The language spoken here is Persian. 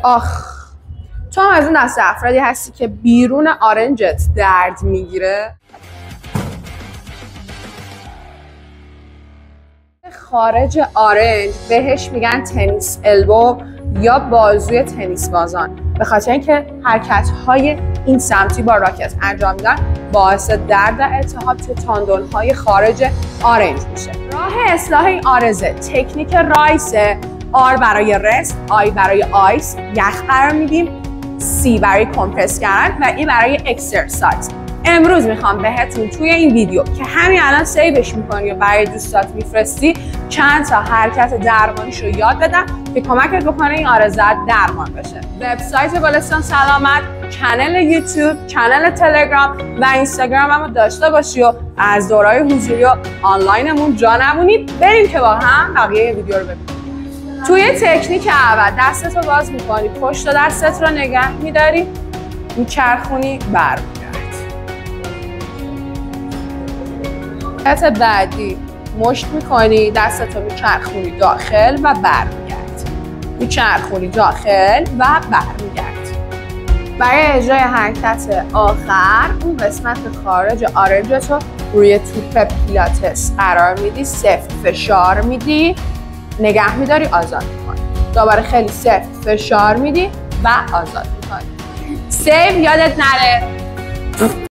آخ، تو هم از اون دسته افرادی هستی که بیرون آرنجت درد میگیره؟ خارج آرنج بهش میگن تنیس البو یا بازوی تنیس بازان، به خاطر اینکه حرکت‌های این سمتی با راکت انجام میدن باعث درد و التهاب تو تاندون‌های خارج آرنج میشه. راه اصلاح این آرزه تکنیک رایس، آر برای رست، آی برای آیس یخ قرار میدیم، سی برای کمپرس کردن و ای برای اکسرسایز. امروز میخوام بهتون توی این ویدیو که همین الان سیوش میکنی و برای دوستات میفرستی چند تا حرکت درمانیش رو یاد بدم که کمکت بکنه این آرزت درمان بشه. وبسایت گلستان سلامت، کانال یوتیوب، کانال تلگرام و اینستاگرام هم داشته باشی و از دورهای حضوری و آنلاینمون جا نمونید. بریم که با هم بقیه ویدیو رو ببینیم. توی تکنیک اول دستتو باز میکنی، پشت دستت رو نگه میداری، میچرخونی برمیگرد. حرکت بعدی مشت میکنی، دستتو میچرخونی داخل و برمیگرد، میچرخونی داخل و برمیگرد. برای اجرای حرکت آخر اون قسمت خارج آرنجتو روی توپ پیلاتس قرار میدی، سفت فشار میدی، نگه میداری، آزاد میکنی. دوباره خیلی سفت فشار میدی و آزاد میکنی. سیو یادت نره.